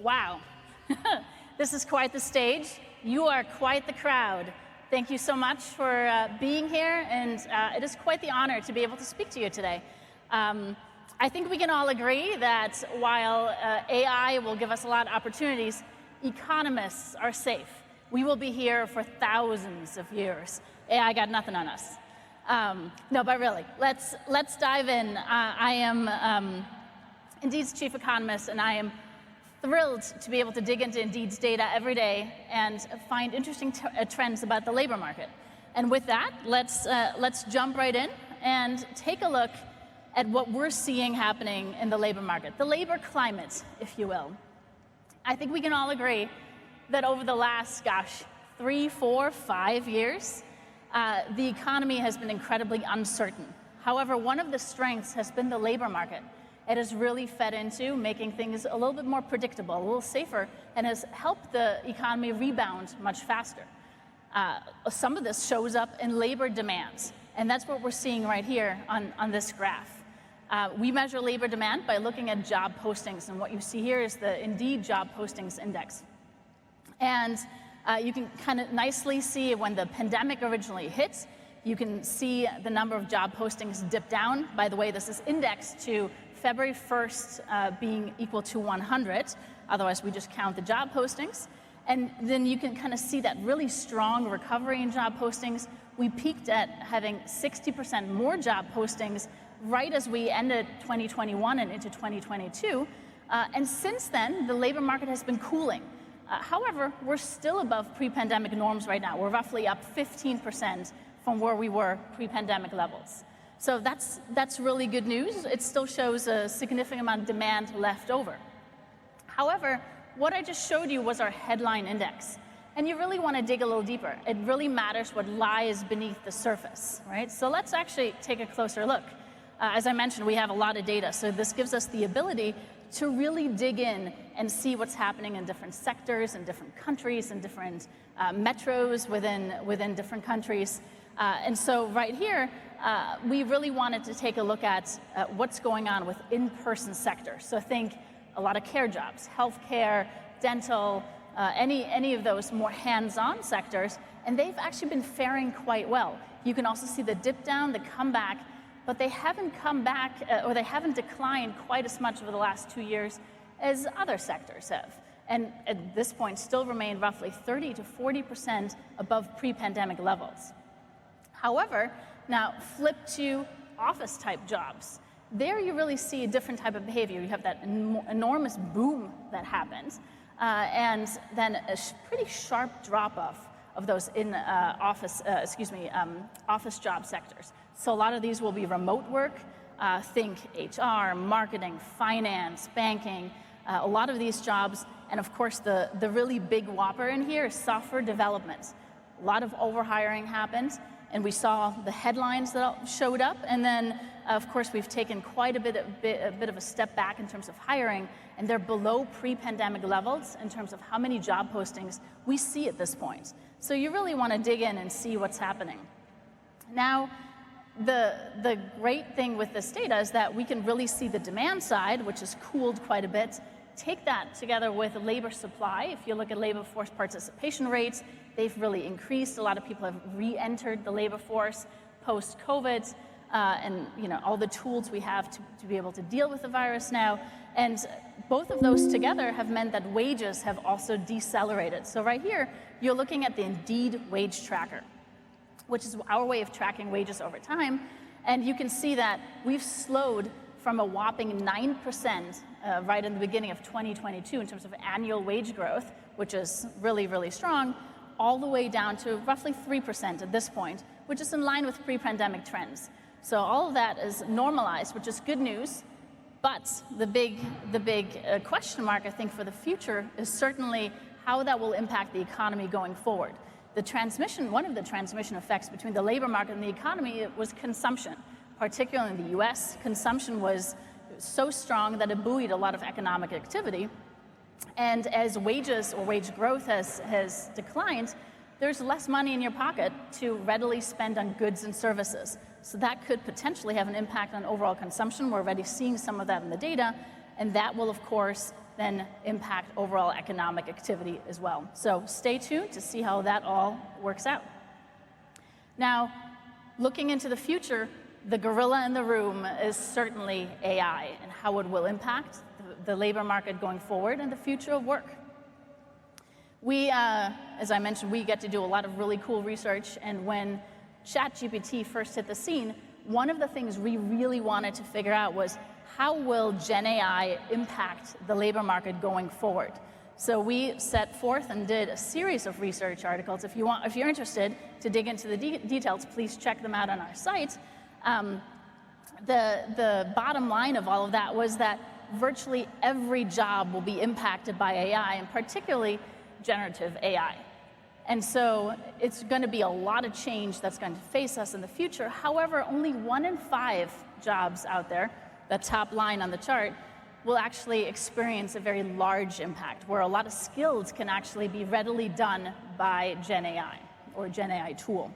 Wow, this is quite the stage. You are quite the crowd. Thank you so much for being here, and it is quite the honor to be able to speak to you today. I think we can all agree that while AI will give us a lot of opportunities, economists are safe. We will be here for thousands of years. AI got nothing on us. No, but really, let's dive in. I am Indeed's chief economist, and I am thrilled to be able to dig into Indeed's data every day and find interesting trends about the labor market. And with that, let's jump right in and take a look at what we're seeing happening in the labor market, the labor climate, if you will. I think we can all agree that over the last, 3, 4, 5 years, the economy has been incredibly uncertain. However, one of the strengths has been the labor market. It has really fed into making things a little bit more predictable, a little safer, and has helped the economy rebound much faster. Some of this shows up in labor demands, and that's what we're seeing right here on this graph. We measure labor demand by looking at job postings, and what you see here is the Indeed job postings index. And you can kind of nicely see when the pandemic originally hit, you can see the number of job postings dip down. By the way, this is indexed to February 1st being equal to 100. Otherwise, we just count the job postings. And then you can kind of see that really strong recovery in job postings. We peaked at having 60% more job postings right as we ended 2021 and into 2022. And since then, the labor market has been cooling. However, we're still above pre-pandemic norms right now. We're roughly up 15% from where we were pre-pandemic levels. So that's really good news. It still shows a significant amount of demand left over. However, what I just showed you was our headline index. And you really want to dig a little deeper. It really matters what lies beneath the surface, right? So let's actually take a closer look. As I mentioned, we have a lot of data, so this gives us the ability to really dig in and see what's happening in different sectors, in different countries, in different metros within different countries. And so right here, we really wanted to take a look at what's going on with in-person sectors. So think a lot of care jobs, healthcare, dental, any of those more hands-on sectors, and they've actually been faring quite well. You can also see the dip down, the comeback, but they haven't come back, or they haven't declined quite as much over the last 2 years as other sectors have. And at this point, still remain roughly 30 to 40% above pre-pandemic levels. However, now flip to office-type jobs. There you really see a different type of behavior. You have that enormous boom that happens, and then a pretty sharp drop-off of those office job sectors. So a lot of these will be remote work. Think HR, marketing, finance, banking, a lot of these jobs. And of course, the really big whopper in here is software development. A lot of overhiring happened, and we saw the headlines that showed up. And then, of course, we've taken quite a bit of a step back in terms of hiring, and they're below pre-pandemic levels in terms of how many job postings we see at this point. So you really want to dig in and see what's happening. Now, the great thing with this data is that we can really see the demand side, which has cooled quite a bit. Take that together with labor supply. If you look at labor force participation rates, they've really increased. A lot of people have re-entered the labor force post-COVID, and all the tools we have to be able to deal with the virus now. And both of those together have meant that wages have also decelerated. So right here, you're looking at the Indeed wage tracker, which is our way of tracking wages over time. And you can see that we've slowed from a whopping 9% right in the beginning of 2022 in terms of annual wage growth, which is really, really strong, all the way down to roughly 3% at this point, which is in line with pre-pandemic trends. So all of that is normalized, which is good news. But the big question mark, I think, for the future is certainly how that will impact the economy going forward. One of the transmission effects between the labor market and the economy was consumption. Particularly in the US, consumption was so strong that it buoyed a lot of economic activity. And as wages or wage growth has declined, there's less money in your pocket to readily spend on goods and services. So that could potentially have an impact on overall consumption. We're already seeing some of that in the data, and that will, of course, then impact overall economic activity as well. So stay tuned to see how that all works out. Now, looking into the future, the gorilla in the room is certainly AI and how it will impact the labor market going forward and the future of work. We, as I mentioned, we get to do a lot of really cool research, and when ChatGPT first hit the scene, one of the things we really wanted to figure out was how will Gen AI impact the labor market going forward? So we set forth and did a series of research articles. If you're interested to dig into the details, please check them out on our site. The bottom line of all of that was that virtually every job will be impacted by AI, and particularly generative AI. And so it's going to be a lot of change that's going to face us in the future. However, only 1 in 5 jobs out there, the top line on the chart, will actually experience a very large impact, where a lot of skills can actually be readily done by Gen AI or Gen AI tool.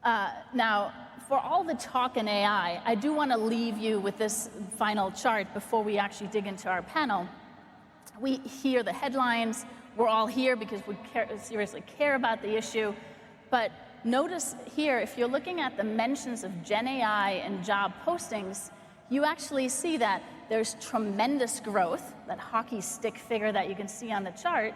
Now, for all the talk in AI, I do want to leave you with this final chart before we actually dig into our panel. We hear the headlines. We're all here because we seriously care about the issue. But notice here, if you're looking at the mentions of Gen AI and job postings, you actually see that there's tremendous growth, that hockey stick figure that you can see on the chart.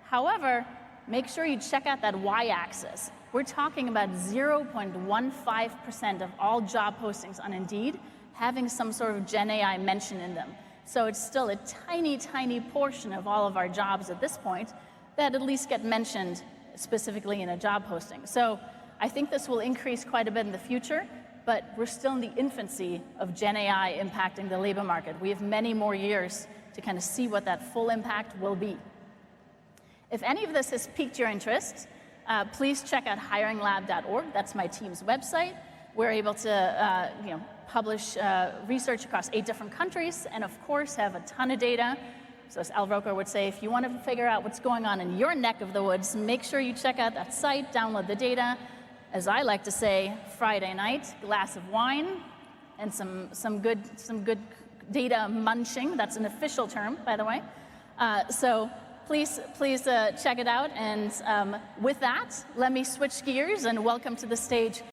However, make sure you check out that y-axis. We're talking about 0.15% of all job postings on Indeed having some sort of Gen AI mention in them. So it's still a tiny, tiny portion of all of our jobs at this point that at least get mentioned specifically in a job posting. So I think this will increase quite a bit in the future, but we're still in the infancy of Gen AI impacting the labor market. We have many more years to kind of see what that full impact will be. If any of this has piqued your interest, please check out hiringlab.org. That's my team's website. We're able to publish research across 8 different countries, and of course have a ton of data. So as Al Roker would say, if you want to figure out what's going on in your neck of the woods, make sure you check out that site, download the data. As I like to say, Friday night, glass of wine, and some good data munching. That's an official term, by the way. So please check it out. And with that, let me switch gears and welcome to the stage